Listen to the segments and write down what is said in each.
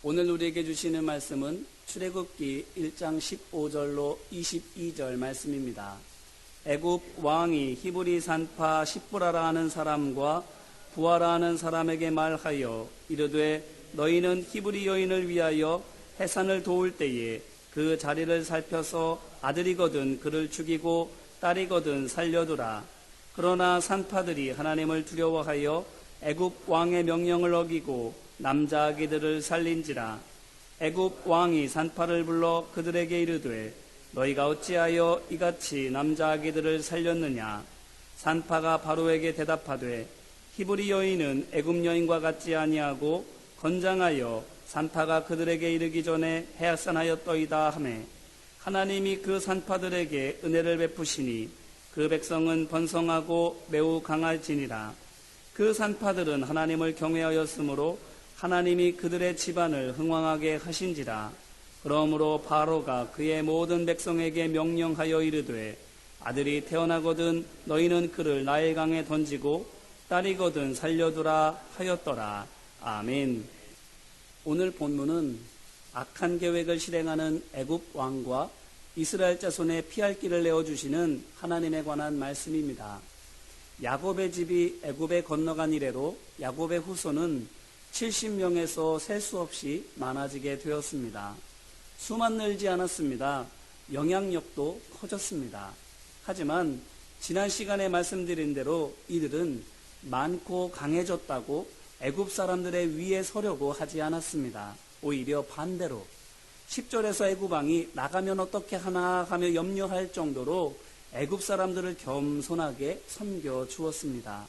오늘 우리에게 주시는 말씀은 출애굽기 1장 15절로 22절 말씀입니다. 애굽 왕이 히브리 산파 십부라라 하는 사람과 부하라 하는 사람에게 말하여 이르되 너희는 히브리 여인을 위하여 해산을 도울 때에 그 자리를 살펴서 아들이거든 그를 죽이고 딸이거든 살려두라. 그러나 산파들이 하나님을 두려워하여 애굽 왕의 명령을 어기고 남자 아기들을 살린지라. 애굽 왕이 산파를 불러 그들에게 이르되 너희가 어찌하여 이같이 남자 아기들을 살렸느냐. 산파가 바로에게 대답하되 히브리 여인은 애굽 여인과 같지 아니하고 건장하여 산파가 그들에게 이르기 전에 해산하였더이다 하매 하나님이 그 산파들에게 은혜를 베푸시니 그 백성은 번성하고 매우 강할지니라. 그 산파들은 하나님을 경외하였으므로 하나님이 그들의 집안을 흥왕하게 하신지라. 그러므로 바로가 그의 모든 백성에게 명령하여 이르되 아들이 태어나거든 너희는 그를 나일강에 던지고 딸이거든 살려두라 하였더라. 아멘. 오늘 본문은 악한 계획을 실행하는 애굽 왕과 이스라엘 자손의 피할 길을 내어주시는 하나님에 관한 말씀입니다. 야곱의 집이 애굽에 건너간 이래로 야곱의 후손은 70명에서 셀 수 없이 많아지게 되었습니다. 수만 늘지 않았습니다. 영향력도 커졌습니다. 하지만 지난 시간에 말씀드린 대로 이들은 많고 강해졌다고 애굽 사람들의 위에 서려고 하지 않았습니다. 오히려 반대로 10절에서 애굽 왕이 나가면 어떻게 하나 하며 염려할 정도로 애굽 사람들을 겸손하게 섬겨 주었습니다.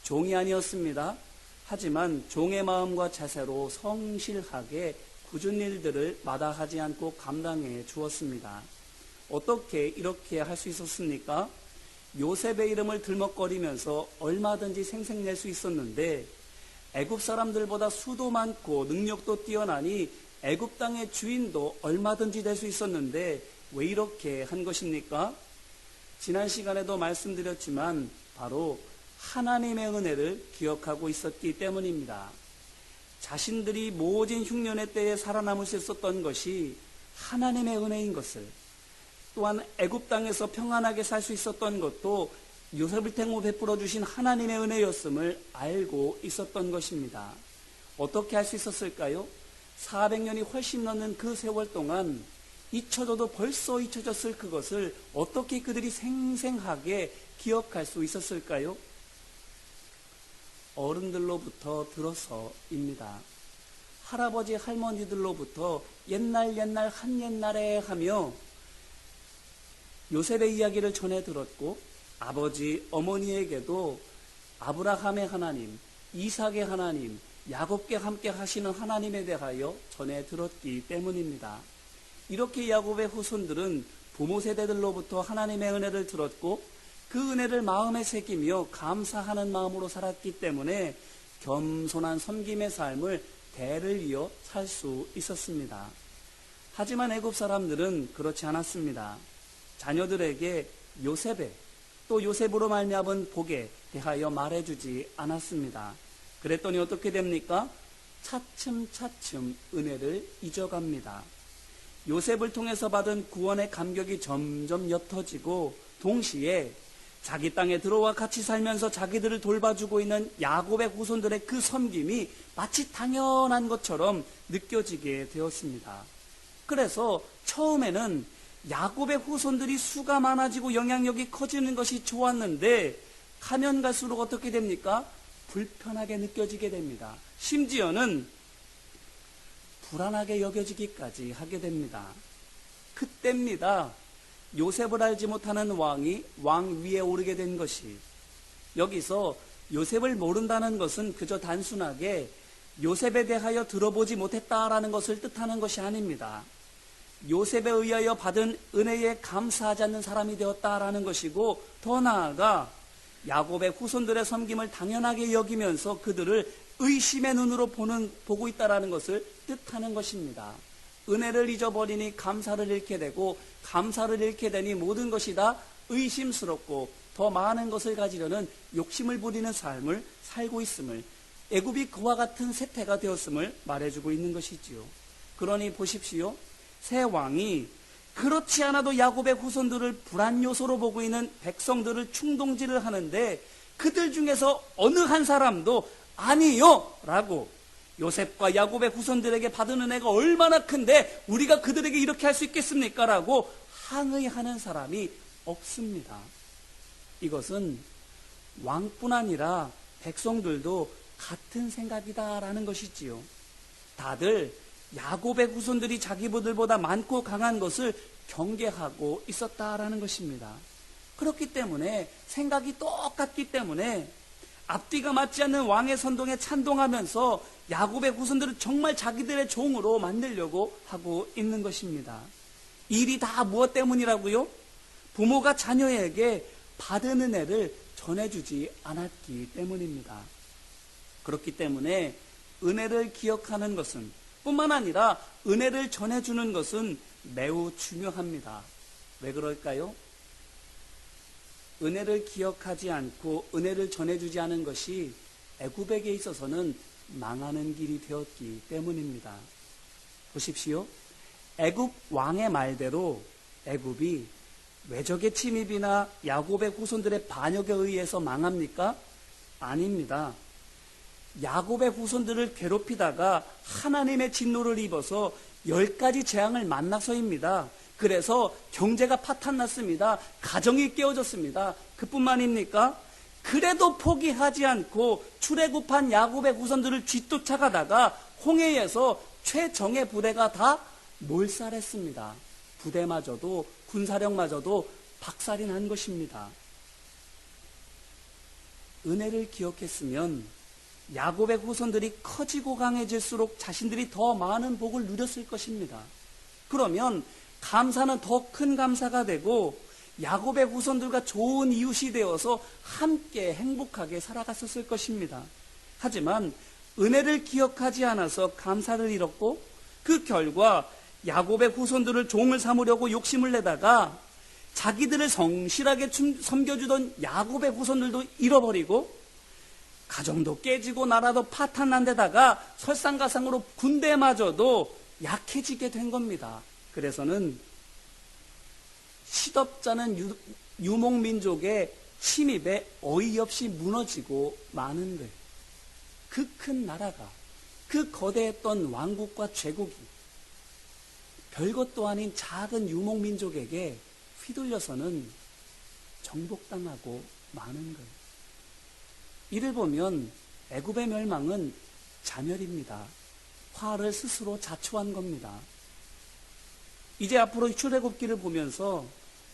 종이 아니었습니다. 하지만 종의 마음과 자세로 성실하게 굳은 일들을 마다하지 않고 감당해 주었습니다. 어떻게 이렇게 할 수 있었습니까? 요셉의 이름을 들먹거리면서 얼마든지 생색낼 수 있었는데 애굽 사람들보다 수도 많고 능력도 뛰어나니 애굽 땅의 주인도 얼마든지 될 수 있었는데 왜 이렇게 한 것입니까? 지난 시간에도 말씀드렸지만 바로 하나님의 은혜를 기억하고 있었기 때문입니다. 자신들이 모진 흉년의 때에 살아남을 수 있었던 것이 하나님의 은혜인 것을, 또한 애굽 땅에서 평안하게 살 수 있었던 것도 요셉을 통해 베풀어 주신 하나님의 은혜였음을 알고 있었던 것입니다. 어떻게 할 수 있었을까요? 400년이 훨씬 넘는 그 세월 동안 잊혀져도 벌써 잊혀졌을 그것을 어떻게 그들이 생생하게 기억할 수 있었을까요? 어른들로부터 들어서입니다. 할아버지 할머니들로부터 옛날 한 옛날에 하며 요셉의 이야기를 전해 들었고 아버지 어머니에게도 아브라함의 하나님, 이삭의 하나님, 야곱께 함께 하시는 하나님에 대하여 전해 들었기 때문입니다. 이렇게 야곱의 후손들은 부모 세대들로부터 하나님의 은혜를 들었고 그 은혜를 마음에 새기며 감사하는 마음으로 살았기 때문에 겸손한 섬김의 삶을 대를 이어 살 수 있었습니다. 하지만 애굽 사람들은 그렇지 않았습니다. 자녀들에게 요셉의 또 요셉으로 말미암은 복에 대하여 말해주지 않았습니다. 그랬더니 어떻게 됩니까? 차츰차츰 은혜를 잊어갑니다. 요셉을 통해서 받은 구원의 감격이 점점 옅어지고 동시에 자기 땅에 들어와 같이 살면서 자기들을 돌봐주고 있는 야곱의 후손들의 그 섬김이 마치 당연한 것처럼 느껴지게 되었습니다. 그래서 처음에는 야곱의 후손들이 수가 많아지고 영향력이 커지는 것이 좋았는데 가면 갈수록 어떻게 됩니까? 불편하게 느껴지게 됩니다. 심지어는 불안하게 여겨지기까지 하게 됩니다. 그때입니다. 요셉을 알지 못하는 왕이 왕 위에 오르게 된 것이. 여기서 요셉을 모른다는 것은 그저 단순하게 요셉에 대하여 들어보지 못했다라는 것을 뜻하는 것이 아닙니다. 요셉에 의하여 받은 은혜에 감사하지 않는 사람이 되었다라는 것이고 더 나아가 야곱의 후손들의 섬김을 당연하게 여기면서 그들을 의심의 눈으로 보고 있다라는 것을 뜻하는 것입니다. 은혜를 잊어버리니 감사를 잃게 되고 감사를 잃게 되니 모든 것이 다 의심스럽고 더 많은 것을 가지려는 욕심을 부리는 삶을 살고 있음을 애굽이 그와 같은 세태가 되었음을 말해주고 있는 것이지요. 그러니 보십시오. 새 왕이 그렇지 않아도 야곱의 후손들을 불안 요소로 보고 있는 백성들을 충동질을 하는데 그들 중에서 어느 한 사람도 아니요 라고 요셉과 야곱의 후손들에게 받은 은혜가 얼마나 큰데 우리가 그들에게 이렇게 할 수 있겠습니까? 라고 항의하는 사람이 없습니다. 이것은 왕뿐 아니라 백성들도 같은 생각이다라는 것이지요. 다들 야곱의 후손들이 자기들보다 많고 강한 것을 경계하고 있었다라는 것입니다. 그렇기 때문에 생각이 똑같기 때문에 앞뒤가 맞지 않는 왕의 선동에 찬동하면서 야곱의 후손들을 정말 자기들의 종으로 만들려고 하고 있는 것입니다. 일이 다 무엇 때문이라고요? 부모가 자녀에게 받은 은혜를 전해주지 않았기 때문입니다. 그렇기 때문에 은혜를 기억하는 것은 뿐만 아니라 은혜를 전해주는 것은 매우 중요합니다. 왜 그럴까요? 은혜를 기억하지 않고 은혜를 전해주지 않은 것이 애굽에게 있어서는 망하는 길이 되었기 때문입니다. 보십시오. 애굽 왕의 말대로 애굽이 외적의 침입이나 야곱의 후손들의 반역에 의해서 망합니까? 아닙니다. 야곱의 후손들을 괴롭히다가 하나님의 진노를 입어서 10가지 재앙을 만나서입니다. 그래서 경제가 파탄났습니다. 가정이 깨어졌습니다. 그뿐만입니까? 그래도 포기하지 않고 출애굽한 야곱의 후손들을 뒤쫓아가다가 홍해에서 최정예 부대가 다 몰살했습니다. 부대마저도 군사력마저도 박살이 난 것입니다. 은혜를 기억했으면 야곱의 후손들이 커지고 강해질수록 자신들이 더 많은 복을 누렸을 것입니다. 그러면 감사는 더 큰 감사가 되고 야곱의 후손들과 좋은 이웃이 되어서 함께 행복하게 살아갔었을 것입니다. 하지만 은혜를 기억하지 않아서 감사를 잃었고 그 결과 야곱의 후손들을 종을 삼으려고 욕심을 내다가 자기들을 성실하게 섬겨주던 야곱의 후손들도 잃어버리고 가정도 깨지고 나라도 파탄난 데다가 설상가상으로 군대마저도 약해지게 된 겁니다. 그래서는 시덥잖은 유목민족의 침입에 어이없이 무너지고 마는 거예요. 그 큰 나라가, 그 거대했던 왕국과 제국이 별것도 아닌 작은 유목민족에게 휘둘려서는 정복당하고 마는 거예요. 이를 보면 애굽의 멸망은 자멸입니다. 화를 스스로 자초한 겁니다. 이제 앞으로 출애굽기를 보면서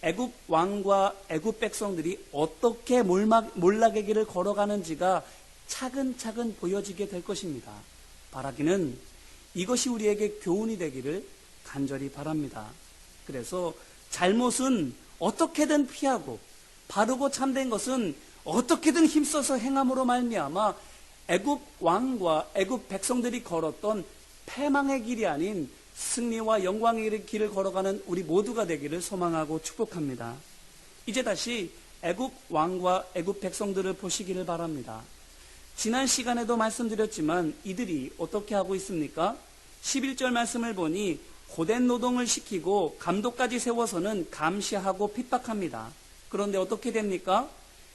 애굽 왕과 애굽 백성들이 어떻게 몰락의 길을 걸어가는지가 차근차근 보여지게 될 것입니다. 바라기는 이것이 우리에게 교훈이 되기를 간절히 바랍니다. 그래서 잘못은 어떻게든 피하고 바르고 참된 것은 어떻게든 힘써서 행함으로 말미암아 애굽 왕과 애굽 백성들이 걸었던 패망의 길이 아닌 승리와 영광의 길을 걸어가는 우리 모두가 되기를 소망하고 축복합니다. 이제 다시 애굽 왕과 애굽 백성들을 보시기를 바랍니다. 지난 시간에도 말씀드렸지만 이들이 어떻게 하고 있습니까? 11절 말씀을 보니 고된 노동을 시키고 감독까지 세워서는 감시하고 핍박합니다. 그런데 어떻게 됩니까?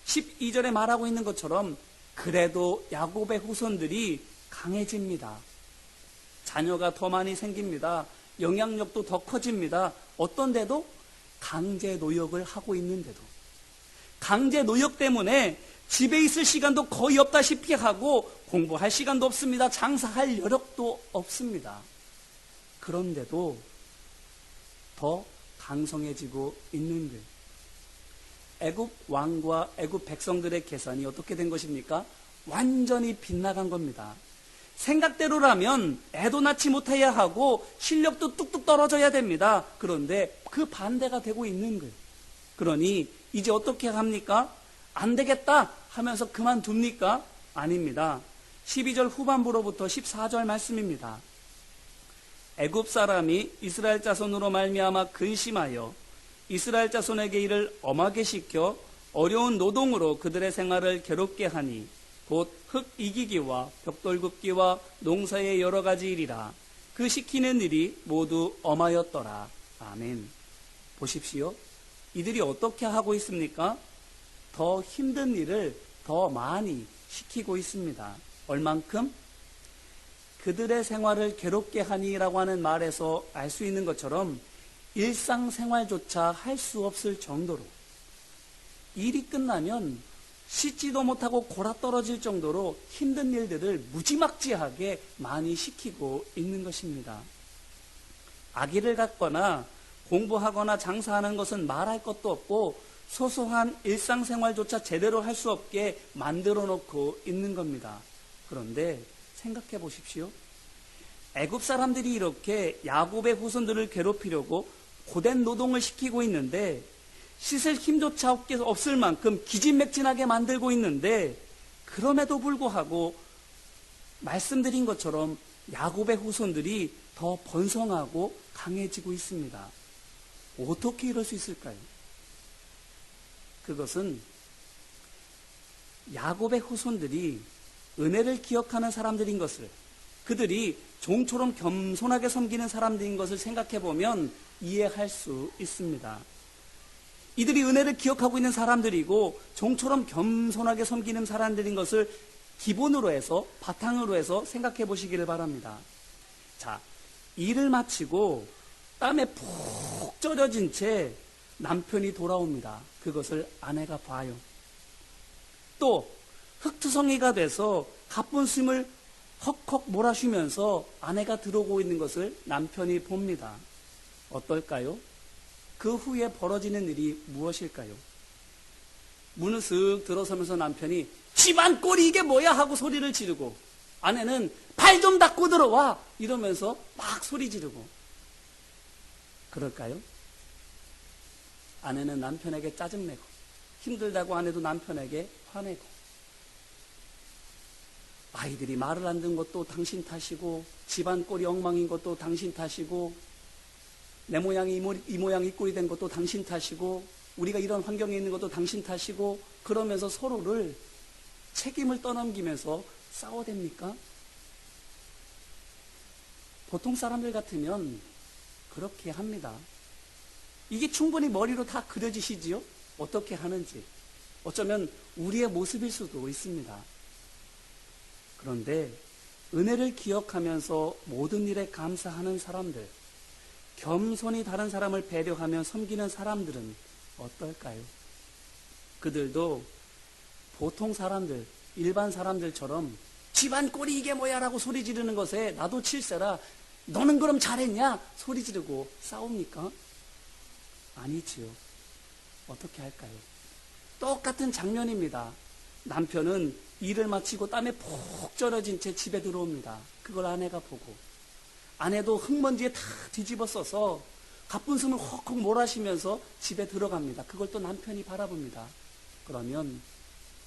12절에 말하고 있는 것처럼 그래도 야곱의 후손들이 강해집니다. 자녀가 더 많이 생깁니다. 영향력도 더 커집니다. 어떤데도 강제 노역을 하고 있는데도 강제 노역 때문에 집에 있을 시간도 거의 없다시피 하고 공부할 시간도 없습니다. 장사할 여력도 없습니다. 그런데도 더 강성해지고 있는 거예요. 애굽 왕과 애굽 백성들의 계산이 어떻게 된 것입니까? 완전히 빗나간 겁니다. 생각대로라면 애도 낳지 못해야 하고 실력도 뚝뚝 떨어져야 됩니다. 그런데 그 반대가 되고 있는 거예요. 그러니 이제 어떻게 합니까? 안 되겠다 하면서 그만둡니까? 아닙니다. 12절 후반부로부터 14절 말씀입니다. 애굽 사람이 이스라엘 자손으로 말미암아 근심하여 이스라엘 자손에게 이를 엄하게 시켜 어려운 노동으로 그들의 생활을 괴롭게 하니 곧 흙 이기기와 벽돌 굽기와 농사의 여러 가지 일이라. 그 시키는 일이 모두 엄하였더라. 아멘. 보십시오. 이들이 어떻게 하고 있습니까? 더 힘든 일을 더 많이 시키고 있습니다. 얼만큼? 그들의 생활을 괴롭게 하니라고 하는 말에서 알 수 있는 것처럼 일상생활조차 할 수 없을 정도로, 일이 끝나면 씻지도 못하고 골아 떨어질 정도로 힘든 일들을 무지막지하게 많이 시키고 있는 것입니다. 아기를 갖거나 공부하거나 장사하는 것은 말할 것도 없고 소소한 일상생활조차 제대로 할 수 없게 만들어 놓고 있는 겁니다. 그런데 생각해 보십시오. 애굽 사람들이 이렇게 야곱의 후손들을 괴롭히려고 고된 노동을 시키고 있는데, 씻을 힘조차 없을 만큼 기진맥진하게 만들고 있는데, 그럼에도 불구하고 말씀드린 것처럼 야곱의 후손들이 더 번성하고 강해지고 있습니다. 어떻게 이럴 수 있을까요? 그것은 야곱의 후손들이 은혜를 기억하는 사람들인 것을, 그들이 종처럼 겸손하게 섬기는 사람들인 것을 생각해 보면 이해할 수 있습니다. 이들이 은혜를 기억하고 있는 사람들이고 종처럼 겸손하게 섬기는 사람들인 것을 기본으로 해서, 바탕으로 해서 생각해 보시기를 바랍니다. 자, 일을 마치고 땀에 푹 절여진 채 남편이 돌아옵니다. 그것을 아내가 봐요. 또 흙투성이가 돼서 가쁜 숨을 헉헉 몰아쉬면서 아내가 들어오고 있는 것을 남편이 봅니다. 어떨까요? 그 후에 벌어지는 일이 무엇일까요? 문을 슥 들어서면서 남편이 집안 꼴이 이게 뭐야 하고 소리를 지르고, 아내는 발 좀 닦고 들어와 이러면서 막 소리 지르고. 그럴까요? 아내는 남편에게 짜증내고, 힘들다고 아내도 남편에게 화내고, 아이들이 말을 안 듣는 것도 당신 탓이고, 집안 꼴이 엉망인 것도 당신 탓이고, 내 모양이 이 모양이 꼴이 된 것도 당신 탓이고, 우리가 이런 환경에 있는 것도 당신 탓이고, 그러면서 서로를 책임을 떠넘기면서 싸워댑니까? 보통 사람들 같으면 그렇게 합니다. 이게 충분히 머리로 다 그려지시지요? 어떻게 하는지. 어쩌면 우리의 모습일 수도 있습니다. 그런데 은혜를 기억하면서 모든 일에 감사하는 사람들, 겸손히 다른 사람을 배려하며 섬기는 사람들은 어떨까요? 그들도 보통 사람들, 일반 사람들처럼 집안 꼴이 이게 뭐야 라고 소리 지르는 것에 나도 칠세라, 너는 그럼 잘했냐? 소리 지르고 싸웁니까? 아니지요. 어떻게 할까요? 똑같은 장면입니다. 남편은 일을 마치고 땀에 푹 절여진 채 집에 들어옵니다. 그걸 아내가 보고, 아내도 흙먼지에 다 뒤집어 써서 가쁜 숨을 헉헉 몰아쉬면서 집에 들어갑니다. 그걸 또 남편이 바라봅니다. 그러면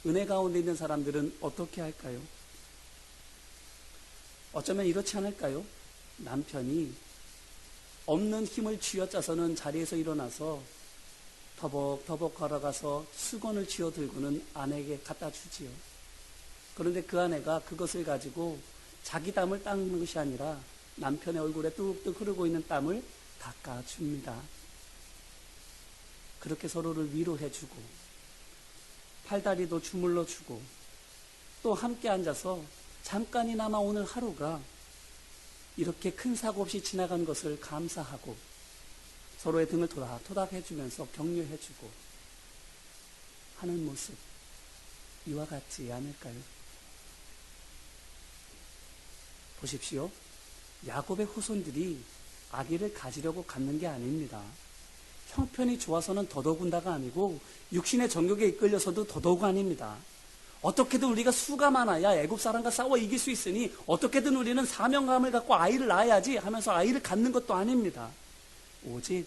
은혜 가운데 있는 사람들은 어떻게 할까요? 어쩌면 이렇지 않을까요? 남편이 없는 힘을 쥐어짜서는 자리에서 일어나서 터벅터벅 걸어가서 수건을 쥐어 들고는 아내에게 갖다 주지요. 그런데 그 아내가 그것을 가지고 자기 땀을 닦는 것이 아니라 남편의 얼굴에 뚝뚝 흐르고 있는 땀을 닦아줍니다. 그렇게 서로를 위로해주고, 팔다리도 주물러주고, 또 함께 앉아서 잠깐이나마 오늘 하루가 이렇게 큰 사고 없이 지나간 것을 감사하고 서로의 등을 토닥토닥 해주면서 격려해주고 하는 모습, 이와 같지 않을까요? 보십시오. 야곱의 후손들이 아기를 가지려고 갖는 게 아닙니다. 형편이 좋아서는 더더군다가 아니고 육신의 정욕에 이끌려서도 더더욱 아닙니다. 어떻게든 우리가 수가 많아야 애굽 사람과 싸워 이길 수 있으니 어떻게든 우리는 사명감을 갖고 아이를 낳아야지 하면서 아이를 갖는 것도 아닙니다. 오직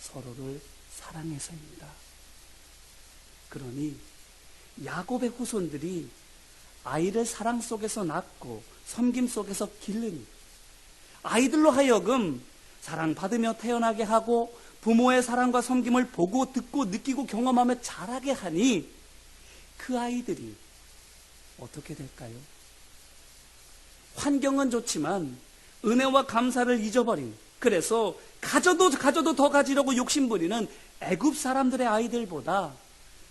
서로를 사랑해서입니다. 그러니 야곱의 후손들이 아이를 사랑 속에서 낳고 섬김 속에서 기르니, 아이들로 하여금 사랑받으며 태어나게 하고 부모의 사랑과 섬김을 보고 듣고 느끼고 경험하며 자라게 하니 그 아이들이 어떻게 될까요? 환경은 좋지만 은혜와 감사를 잊어버린, 그래서 가져도 더 가지려고 욕심부리는 애굽 사람들의 아이들보다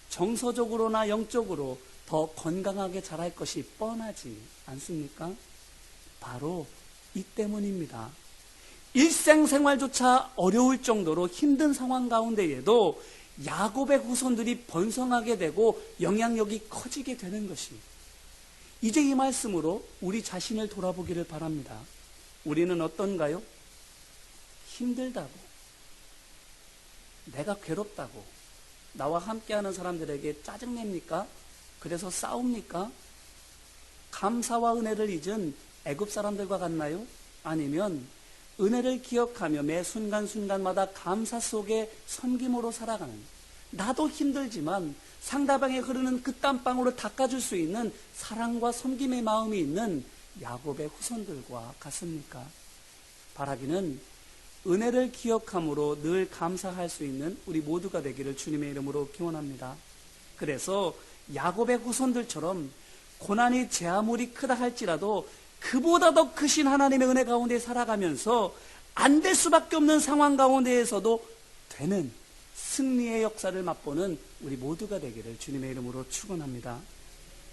정서적으로나 영적으로 더 건강하게 자랄 것이 뻔하지 않습니까? 바로 이 때문입니다. 일생생활조차 어려울 정도로 힘든 상황 가운데에도 야곱의 후손들이 번성하게 되고 영향력이 커지게 되는 것이, 이제 이 말씀으로 우리 자신을 돌아보기를 바랍니다. 우리는 어떤가요? 힘들다고, 내가 괴롭다고 나와 함께하는 사람들에게 짜증냅니까? 그래서 싸웁니까? 감사와 은혜를 잊은 애굽 사람들과 같나요? 아니면 은혜를 기억하며 매 순간순간마다 감사 속에 섬김으로 살아가는, 나도 힘들지만 상대방에 흐르는 그 땀방울을 닦아줄 수 있는 사랑과 섬김의 마음이 있는 야곱의 후손들과 같습니까? 바라기는 은혜를 기억함으로 늘 감사할 수 있는 우리 모두가 되기를 주님의 이름으로 기원합니다. 그래서 야곱의 후손들처럼 고난이 제 아무리 크다 할지라도 그보다 더 크신 하나님의 은혜 가운데 살아가면서 안 될 수밖에 없는 상황 가운데에서도 되는 승리의 역사를 맛보는 우리 모두가 되기를 주님의 이름으로 축원합니다.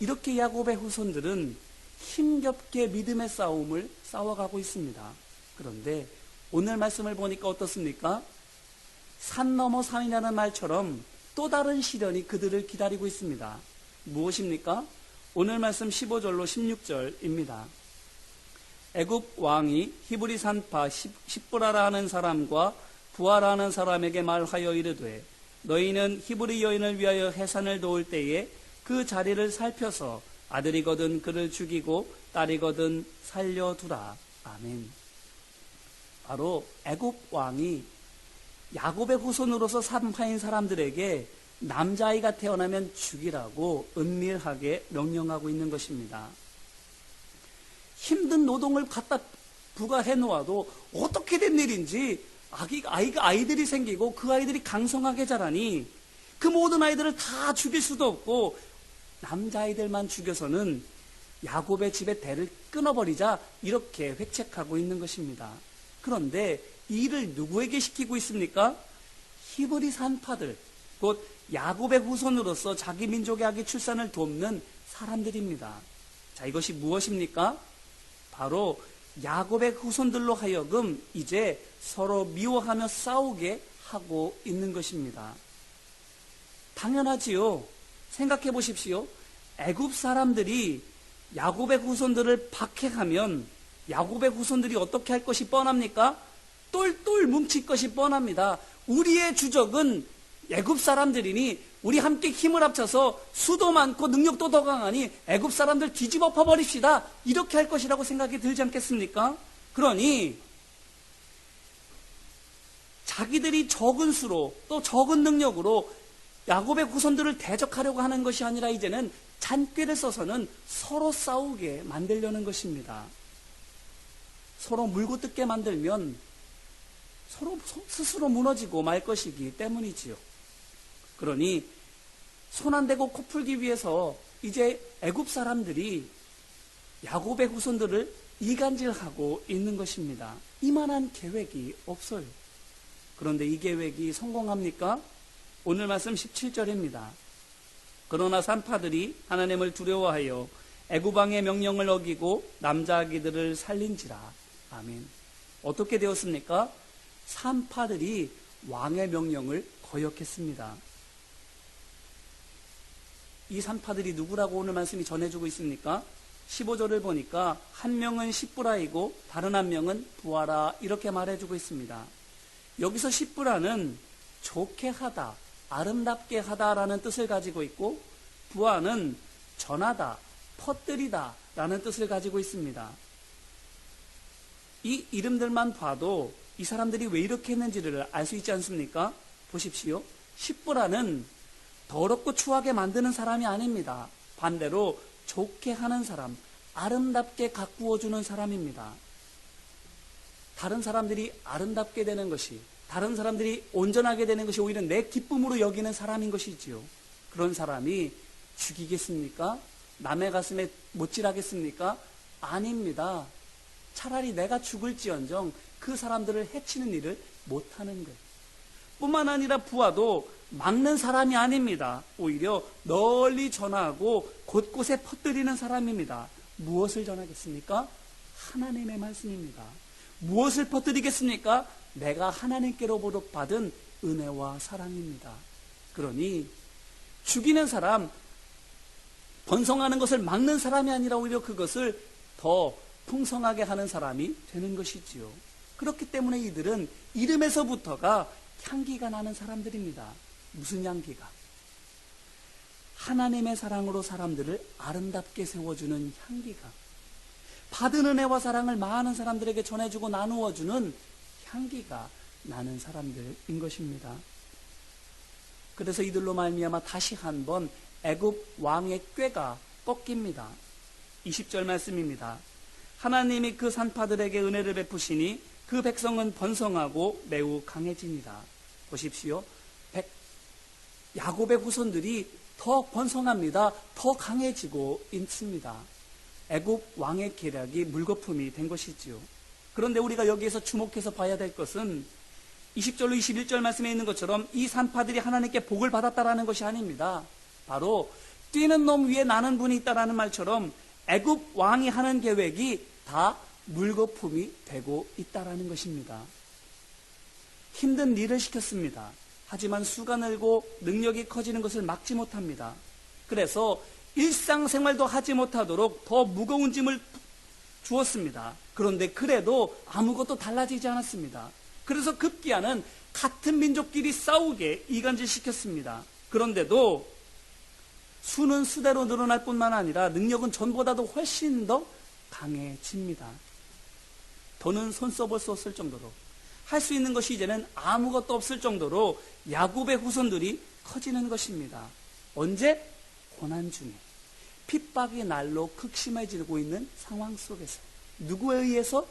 이렇게 야곱의 후손들은 힘겹게 믿음의 싸움을 싸워가고 있습니다. 그런데 오늘 말씀을 보니까 어떻습니까? 산 넘어 산이라는 말처럼 또 다른 시련이 그들을 기다리고 있습니다. 무엇입니까? 오늘 말씀 15절로 16절입니다. 애굽 왕이 히브리 산파 십브라라 하는 사람과 부하라 하는 사람에게 말하여 이르되, 너희는 히브리 여인을 위하여 해산을 도울 때에 그 자리를 살펴서 아들이거든 그를 죽이고 딸이거든 살려두라. 아멘. 바로 애굽 왕이 야곱의 후손으로서 산파인 사람들에게 남자아이가 태어나면 죽이라고 은밀하게 명령하고 있는 것입니다. 힘든 노동을 갖다 부과해 놓아도 어떻게 된 일인지 아이들이 생기고 그 아이들이 강성하게 자라니 그 모든 아이들을 다 죽일 수도 없고 남자아이들만 죽여서는 야곱의 집의 대를 끊어버리자 이렇게 회책하고 있는 것입니다. 그런데 이 일을 누구에게 시키고 있습니까? 히브리 산파들, 곧 야곱의 후손으로서 자기 민족의 아기 출산을 돕는 사람들입니다. 자, 이것이 무엇입니까? 바로 야곱의 후손들로 하여금 이제 서로 미워하며 싸우게 하고 있는 것입니다. 당연하지요. 생각해 보십시오. 애굽 사람들이 야곱의 후손들을 박해하면 야곱의 후손들이 어떻게 할 것이 뻔합니까? 똘똘 뭉칠 것이 뻔합니다. 우리의 주적은 애굽 사람들이니 우리 함께 힘을 합쳐서 수도 많고 능력도 더 강하니 애굽 사람들 뒤집어 엎어버립시다. 이렇게 할 것이라고 생각이 들지 않겠습니까? 그러니 자기들이 적은 수로 또 적은 능력으로 야곱의 후손들을 대적하려고 하는 것이 아니라 이제는 잔꾀를 써서는 서로 싸우게 만들려는 것입니다. 서로 물고 뜯게 만들면 서로 스스로 무너지고 말 것이기 때문이지요. 그러니 손 안 대고 코 풀기 위해서 이제 애굽 사람들이 야곱의 후손들을 이간질하고 있는 것입니다. 이만한 계획이 없어요. 그런데 이 계획이 성공합니까? 오늘 말씀 17절입니다. 그러나 산파들이 하나님을 두려워하여 애굽 왕의 명령을 어기고 남자 아기들을 살린지라. 아멘. 어떻게 되었습니까? 산파들이 왕의 명령을 거역했습니다. 이 산파들이 누구라고 오늘 말씀이 전해주고 있습니까? 15절을 보니까 한 명은 십브라이고 다른 한 명은 부하라 이렇게 말해주고 있습니다. 여기서 십브라는 좋게 하다, 아름답게 하다라는 뜻을 가지고 있고 부하는 전하다, 퍼뜨리다 라는 뜻을 가지고 있습니다. 이 이름들만 봐도 이 사람들이 왜 이렇게 했는지를 알 수 있지 않습니까? 보십시오. 십브라는 더럽고 추하게 만드는 사람이 아닙니다. 반대로 좋게 하는 사람, 아름답게 가꾸어주는 사람입니다. 다른 사람들이 아름답게 되는 것이, 다른 사람들이 온전하게 되는 것이 오히려 내 기쁨으로 여기는 사람인 것이지요. 그런 사람이 죽이겠습니까? 남의 가슴에 못질하겠습니까? 아닙니다. 차라리 내가 죽을지언정 그 사람들을 해치는 일을 못하는 거예요. 뿐만 아니라 부하도 막는 사람이 아닙니다. 오히려 널리 전하고 곳곳에 퍼뜨리는 사람입니다. 무엇을 전하겠습니까? 하나님의 말씀입니다. 무엇을 퍼뜨리겠습니까? 내가 하나님께로부터 받은 은혜와 사랑입니다. 그러니 죽이는 사람, 번성하는 것을 막는 사람이 아니라 오히려 그것을 더 풍성하게 하는 사람이 되는 것이지요. 그렇기 때문에 이들은 이름에서부터가 향기가 나는 사람들입니다. 무슨 향기가? 하나님의 사랑으로 사람들을 아름답게 세워주는 향기가, 받은 은혜와 사랑을 많은 사람들에게 전해주고 나누어주는 향기가 나는 사람들인 것입니다. 그래서 이들로 말미암아 다시 한번 애굽 왕의 꾀가 꺾입니다. 20절 말씀입니다. 하나님이 그 산파들에게 은혜를 베푸시니 그 백성은 번성하고 매우 강해집니다. 보십시오. 야곱의 후손들이 더 번성합니다. 더 강해지고 있습니다. 애굽 왕의 계략이 물거품이 된 것이지요. 그런데 우리가 여기에서 주목해서 봐야 될 것은 20절로 21절 말씀에 있는 것처럼 이 산파들이 하나님께 복을 받았다라는 것이 아닙니다. 바로 뛰는 놈 위에 나는 분이 있다라는 말처럼 애굽 왕이 하는 계획이 다 물거품이 되고 있다라는 것입니다. 힘든 일을 시켰습니다. 하지만 수가 늘고 능력이 커지는 것을 막지 못합니다. 그래서 일상생활도 하지 못하도록 더 무거운 짐을 주었습니다. 그런데 그래도 아무것도 달라지지 않았습니다. 그래서 급기야는 같은 민족끼리 싸우게 이간질시켰습니다. 그런데도 수는 수대로 늘어날 뿐만 아니라 능력은 전보다도 훨씬 더 강해집니다. 더는 손 써볼 수 없을 정도로, 할 수 있는 것이 이제는 아무것도 없을 정도로 야곱의 후손들이 커지는 것입니다. 언제? 고난 중에, 핍박의 날로 극심해지고 있는 상황 속에서. 누구에 의해서?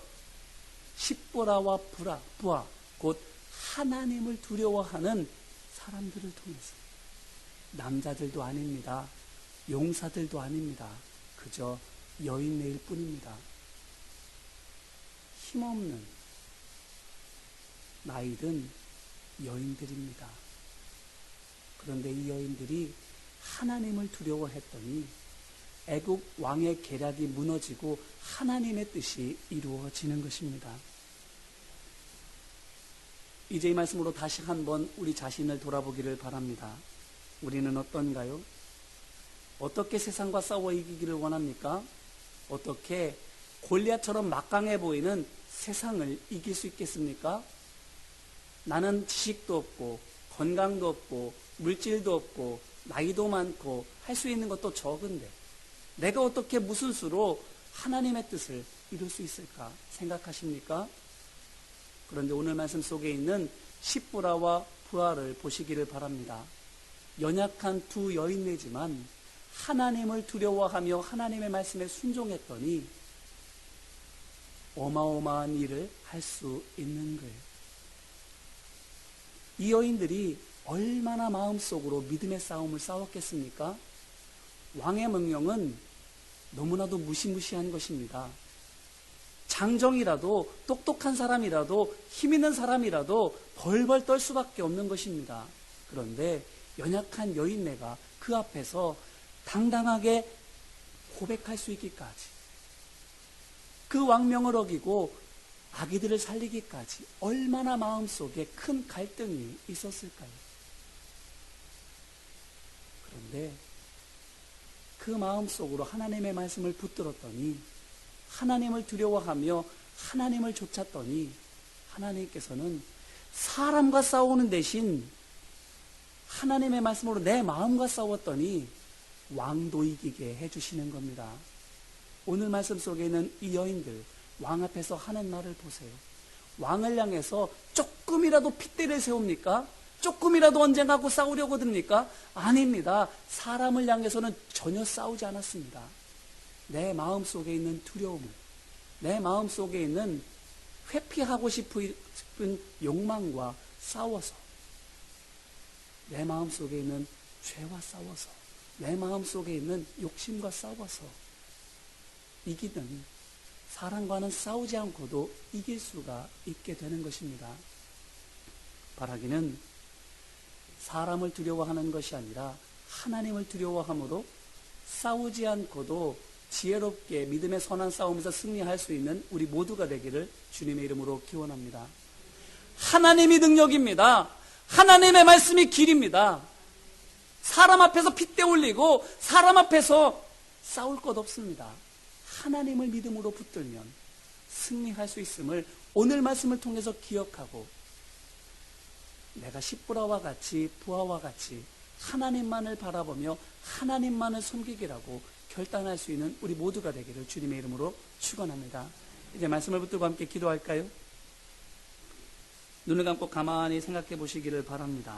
십보라와 부하, 곧 하나님을 두려워하는 사람들을 통해서. 남자들도 아닙니다. 용사들도 아닙니다. 그저 여인네일 뿐입니다. 힘없는 나이든 여인들입니다. 그런데 이 여인들이 하나님을 두려워했더니 애굽 왕의 계략이 무너지고 하나님의 뜻이 이루어지는 것입니다. 이제 이 말씀으로 다시 한번 우리 자신을 돌아보기를 바랍니다. 우리는 어떤가요? 어떻게 세상과 싸워 이기기를 원합니까? 어떻게 골리앗처럼 막강해 보이는 세상을 이길 수 있겠습니까? 나는 지식도 없고 건강도 없고 물질도 없고 나이도 많고 할 수 있는 것도 적은데 내가 어떻게 무슨 수로 하나님의 뜻을 이룰 수 있을까 생각하십니까? 그런데 오늘 말씀 속에 있는 십보라와 부하를 보시기를 바랍니다. 연약한 두 여인네지만 하나님을 두려워하며 하나님의 말씀에 순종했더니 어마어마한 일을 할 수 있는 거예요. 이 여인들이 얼마나 마음속으로 믿음의 싸움을 싸웠겠습니까? 왕의 명령은 너무나도 무시무시한 것입니다. 장정이라도 똑똑한 사람이라도 힘 있는 사람이라도 벌벌 떨 수밖에 없는 것입니다. 그런데 연약한 여인네가 그 앞에서 당당하게 고백할 수 있기까지, 그 왕명을 어기고 아기들을 살리기까지 얼마나 마음속에 큰 갈등이 있었을까요? 그런데 그 마음속으로 하나님의 말씀을 붙들었더니, 하나님을 두려워하며 하나님을 좇았더니 하나님께서는 사람과 싸우는 대신 하나님의 말씀으로 내 마음과 싸웠더니 왕도 이기게 해주시는 겁니다. 오늘 말씀 속에 있는 이 여인들, 왕 앞에서 하는 말을 보세요. 왕을 향해서 조금이라도 핏대를 세웁니까? 조금이라도 언젠가 싸우려고 듭니까? 아닙니다. 사람을 향해서는 전혀 싸우지 않았습니다. 내 마음속에 있는 두려움을, 내 마음속에 있는 회피하고 싶은 욕망과 싸워서, 내 마음속에 있는 죄와 싸워서 내 마음속에 있는 욕심과 싸워서 이기는, 사랑과는 싸우지 않고도 이길 수가 있게 되는 것입니다. 바라기는 사람을 두려워하는 것이 아니라 하나님을 두려워함으로 싸우지 않고도 지혜롭게 믿음의 선한 싸움에서 승리할 수 있는 우리 모두가 되기를 주님의 이름으로 기원합니다. 하나님이 능력입니다. 하나님의 말씀이 길입니다. 사람 앞에서 핏대 올리고 사람 앞에서 싸울 것 없습니다. 하나님을 믿음으로 붙들면 승리할 수 있음을 오늘 말씀을 통해서 기억하고, 내가 십부라와 같이 부하와 같이 하나님만을 바라보며 하나님만을 섬기기라고 결단할 수 있는 우리 모두가 되기를 주님의 이름으로 축원합니다. 이제 말씀을 붙들고 함께 기도할까요? 눈을 감고 가만히 생각해 보시기를 바랍니다.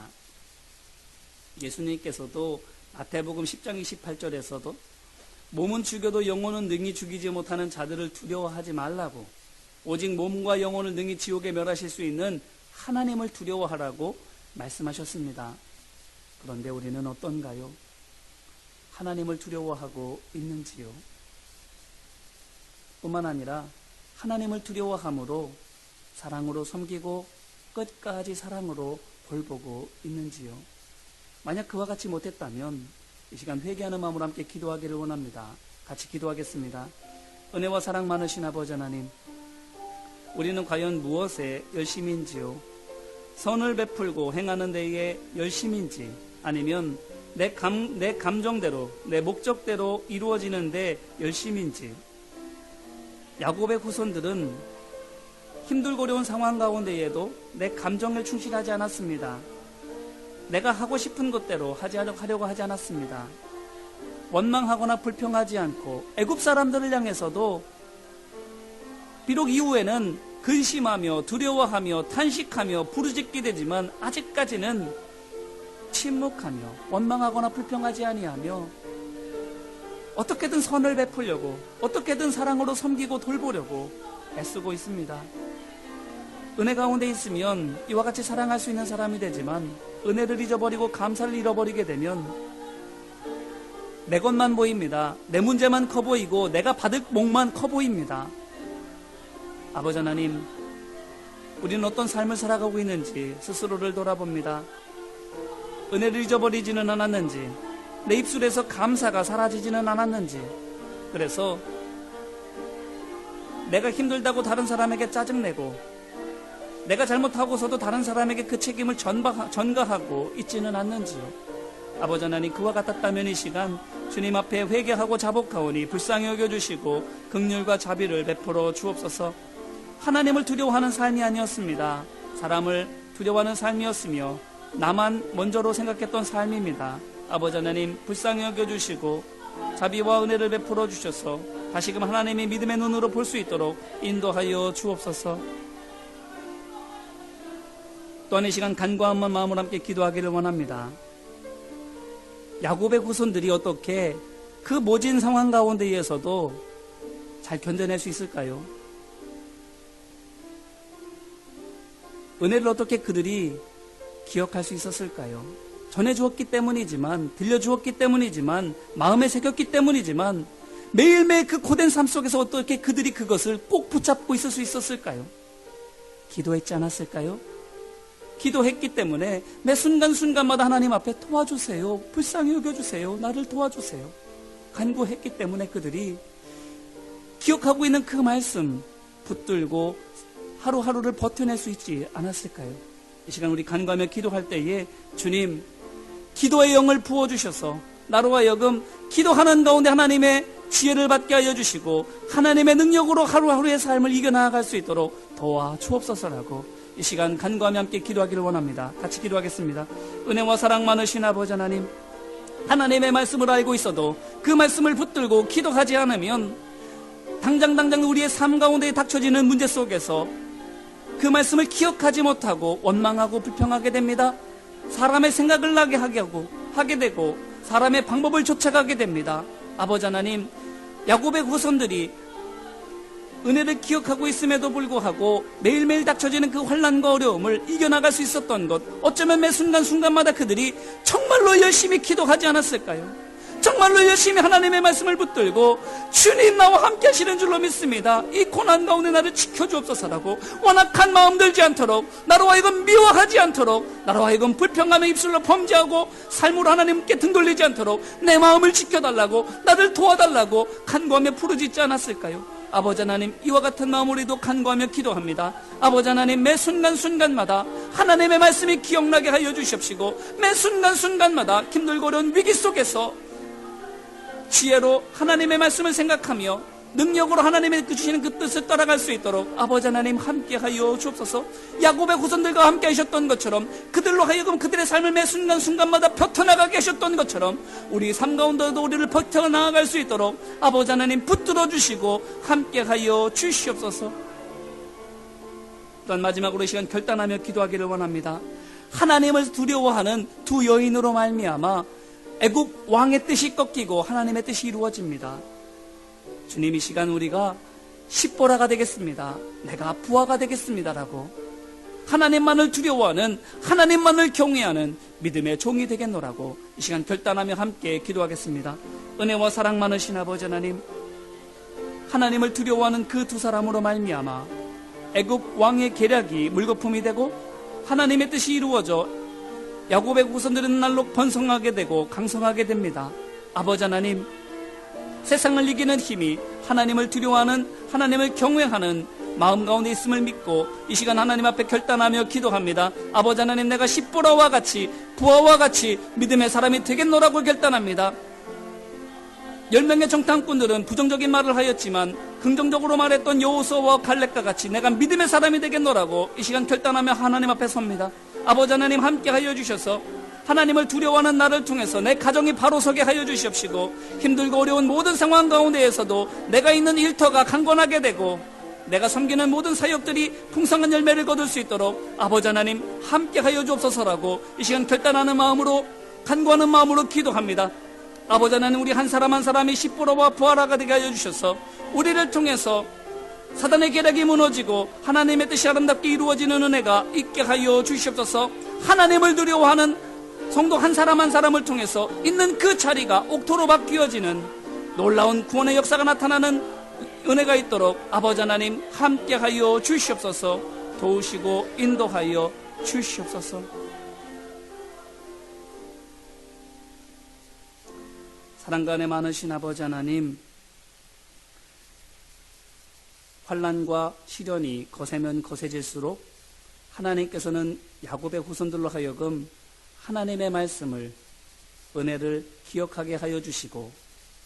예수님께서도 마태복음 10장 28절에서도 몸은 죽여도 영혼은 능히 죽이지 못하는 자들을 두려워하지 말라고, 오직 몸과 영혼을 능히 지옥에 멸하실 수 있는 하나님을 두려워하라고 말씀하셨습니다. 그런데 우리는 어떤가요? 하나님을 두려워하고 있는지요? 뿐만 아니라 하나님을 두려워함으로 사랑으로 섬기고 끝까지 사랑으로 볼보고 있는지요? 만약 그와 같이 못했다면 이 시간 회개하는 마음으로 함께 기도하기를 원합니다. 같이 기도하겠습니다. 은혜와 사랑 많으신 아버지 하나님, 우리는 과연 무엇에 열심인지요? 선을 베풀고 행하는 데에 열심인지, 아니면 내 감정대로, 내 목적대로 이루어지는데 열심인지. 야곱의 후손들은 힘들고 어려운 상황 가운데에도 내 감정에 충실하지 않았습니다. 내가 하고 싶은 것대로 하려고 하지 않았습니다. 원망하거나 불평하지 않고, 애굽 사람들을 향해서도 비록 이후에는 근심하며 두려워하며 탄식하며 부르짖게 되지만 아직까지는 침묵하며 원망하거나 불평하지 아니하며 어떻게든 선을 베풀려고, 어떻게든 사랑으로 섬기고 돌보려고 애쓰고 있습니다. 은혜 가운데 있으면 이와 같이 사랑할 수 있는 사람이 되지만, 은혜를 잊어버리고 감사를 잃어버리게 되면 내 것만 보입니다. 내 문제만 커 보이고 내가 받을 몫만 커 보입니다. 아버지 하나님, 우리는 어떤 삶을 살아가고 있는지 스스로를 돌아봅니다. 은혜를 잊어버리지는 않았는지, 내 입술에서 감사가 사라지지는 않았는지, 그래서 내가 힘들다고 다른 사람에게 짜증내고, 내가 잘못하고서도 다른 사람에게 그 책임을 전가하고 있지는 않는지요. 아버지 하나님, 그와 같았다면 이 시간 주님 앞에 회개하고 자복하오니 불쌍히 여겨주시고 긍휼과 자비를 베풀어 주옵소서. 하나님을 두려워하는 삶이 아니었습니다. 사람을 두려워하는 삶이었으며 나만 먼저로 생각했던 삶입니다. 아버지 하나님, 불쌍히 여겨주시고 자비와 은혜를 베풀어 주셔서 다시금 하나님의 믿음의 눈으로 볼 수 있도록 인도하여 주옵소서. 또한 이 시간 간과한 마음으로 함께 기도하기를 원합니다. 야곱의 후손들이 어떻게 그 모진 상황 가운데에서도 잘 견뎌낼 수 있을까요? 은혜를 어떻게 그들이 기억할 수 있었을까요? 전해주었기 때문이지만, 들려주었기 때문이지만, 마음에 새겼기 때문이지만, 매일매일 그 고된 삶 속에서 어떻게 그들이 그것을 꼭 붙잡고 있을 수 있었을까요? 기도했지 않았을까요? 기도했기 때문에 매 순간순간마다 하나님 앞에 도와주세요, 불쌍히 여겨주세요, 나를 도와주세요 간구했기 때문에 그들이 기억하고 있는 그 말씀 붙들고 하루하루를 버텨낼 수 있지 않았을까요? 이 시간 우리 간구하며 기도할 때에 주님, 기도의 영을 부어주셔서 나로 하여금 기도하는 가운데 하나님의 지혜를 받게 하여 주시고 하나님의 능력으로 하루하루의 삶을 이겨나갈 수 있도록 도와주옵소서라고 이 시간 간구하며 함께 기도하기를 원합니다. 같이 기도하겠습니다. 은혜와 사랑 많으신 아버지 하나님, 하나님의 말씀을 알고 있어도 그 말씀을 붙들고 기도하지 않으면 당장 우리의 삶 가운데 닥쳐지는 문제 속에서 그 말씀을 기억하지 못하고 원망하고 불평하게 됩니다. 사람의 생각을 나게 하게 되고 사람의 방법을 쫓아가게 됩니다. 아버지 하나님, 야곱의 후손들이 은혜를 기억하고 있음에도 불구하고 매일매일 닥쳐지는 그 환난과 어려움을 이겨나갈 수 있었던 것, 어쩌면 매 순간순간마다 그들이 정말로 열심히 기도하지 않았을까요? 정말로 열심히 하나님의 말씀을 붙들고 주님 나와 함께 하시는 줄로 믿습니다. 이 고난 가운데 나를 지켜주옵소서라고 완악한 마음 들지 않도록, 나로 하여금 미워하지 않도록, 나로 하여금 불평감의 입술로 범죄하고 삶으로 하나님께 등 돌리지 않도록 내 마음을 지켜달라고, 나를 도와달라고 간구하며 부르짖지 않았을까요? 아버지 하나님, 이와 같은 마음 우리도 간구하며 기도합니다. 아버지 하나님, 매 순간순간마다 하나님의 말씀이 기억나게 하여 주시옵시고, 매 순간순간마다 힘들고 어려운 위기 속에서 지혜로 하나님의 말씀을 생각하며 능력으로 하나님의 주시는 그 뜻을 따라갈 수 있도록 아버지 하나님 함께하여 주옵소서. 야곱의 후손들과 함께 하셨던 것처럼, 그들로 하여금 그들의 삶을 매 순간순간마다 펼쳐나가게 하셨던 것처럼 우리 삶 가운데도 우리를 펼쳐나갈 수 있도록 아버지 하나님 붙들어 주시고 함께하여 주시옵소서. 또한 마지막으로 이 시간 결단하며 기도하기를 원합니다. 하나님을 두려워하는 두 여인으로 말미암아 애굽 왕의 뜻이 꺾이고 하나님의 뜻이 이루어집니다. 주님, 이 시간 우리가 십보라가 되겠습니다. 내가 부하가 되겠습니다라고 하나님만을 두려워하는, 하나님만을 경외하는 믿음의 종이 되겠노라고 이 시간 결단하며 함께 기도하겠습니다. 은혜와 사랑 많으신 아버지 하나님, 하나님을 두려워하는 그 두 사람으로 말미암아 애굽 왕의 계략이 물거품이 되고 하나님의 뜻이 이루어져 야곱의 후손들은 날로 번성하게 되고 강성하게 됩니다. 아버지 하나님, 세상을 이기는 힘이 하나님을 두려워하는, 하나님을 경외하는 마음 가운데 있음을 믿고 이 시간 하나님 앞에 결단하며 기도합니다. 아버지 하나님, 내가 십보라와 같이, 부하와 같이 믿음의 사람이 되겠노라고 결단합니다. 10명의 정탐꾼들은 부정적인 말을 하였지만 긍정적으로 말했던 여호수아와 갈렙과 같이 내가 믿음의 사람이 되겠노라고 이 시간 결단하며 하나님 앞에 섭니다. 아버지 하나님, 함께 하여 주셔서 하나님을 두려워하는 나를 통해서 내 가정이 바로 서게 하여 주시옵시고, 힘들고 어려운 모든 상황 가운데에서도 내가 있는 일터가 강건하게 되고 내가 섬기는 모든 사역들이 풍성한 열매를 거둘 수 있도록 아버지 하나님 함께 하여 주옵소서라고 이 시간 결단하는 마음으로, 간구하는 마음으로 기도합니다. 아버지 하나님, 우리 한 사람 한 사람이 십보라와 부하라가 되게 하여 주셔서 우리를 통해서 사단의 계략이 무너지고 하나님의 뜻이 아름답게 이루어지는 은혜가 있게 하여 주시옵소서. 하나님을 두려워하는 성도 한 사람 한 사람을 통해서 있는 그 자리가 옥토로 바뀌어지는 놀라운 구원의 역사가 나타나는 은혜가 있도록 아버지 하나님 함께하여 주시옵소서. 도우시고 인도하여 주시옵소서. 사랑과 은혜 많으신 아버지 하나님, 환난과 시련이 거세면 거세질수록 하나님께서는 야곱의 후손들로 하여금 하나님의 말씀을, 은혜를 기억하게 하여 주시고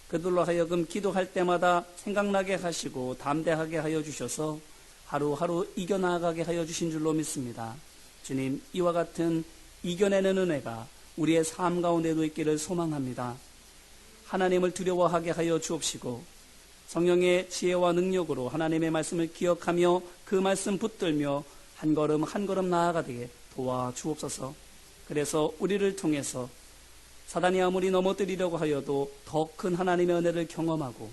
그들로 하여금 기도할 때마다 생각나게 하시고 담대하게 하여 주셔서 하루하루 이겨나가게 하여 주신 줄로 믿습니다. 주님, 이와 같은 이겨내는 은혜가 우리의 삶 가운데도 있기를 소망합니다. 하나님을 두려워하게 하여 주옵시고 성령의 지혜와 능력으로 하나님의 말씀을 기억하며 그 말씀 붙들며 한 걸음 한 걸음 나아가게 도와주옵소서. 그래서 우리를 통해서 사단이 아무리 넘어뜨리려고 하여도 더 큰 하나님의 은혜를 경험하고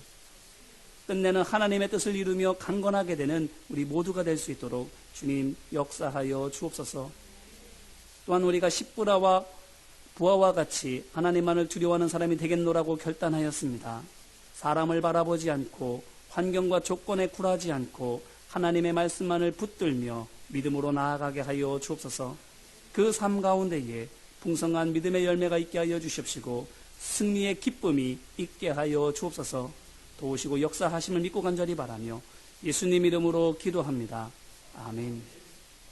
끝내는 하나님의 뜻을 이루며 강건하게 되는 우리 모두가 될 수 있도록 주님 역사하여 주옵소서. 또한 우리가 십보라와 부하와 같이 하나님만을 두려워하는 사람이 되겠노라고 결단하였습니다. 사람을 바라보지 않고 환경과 조건에 굴하지 않고 하나님의 말씀만을 붙들며 믿음으로 나아가게 하여 주옵소서. 그 삶 가운데에 풍성한 믿음의 열매가 있게 하여 주십시고 승리의 기쁨이 있게 하여 주옵소서. 도우시고 역사하심을 믿고 간절히 바라며 예수님 이름으로 기도합니다. 아멘.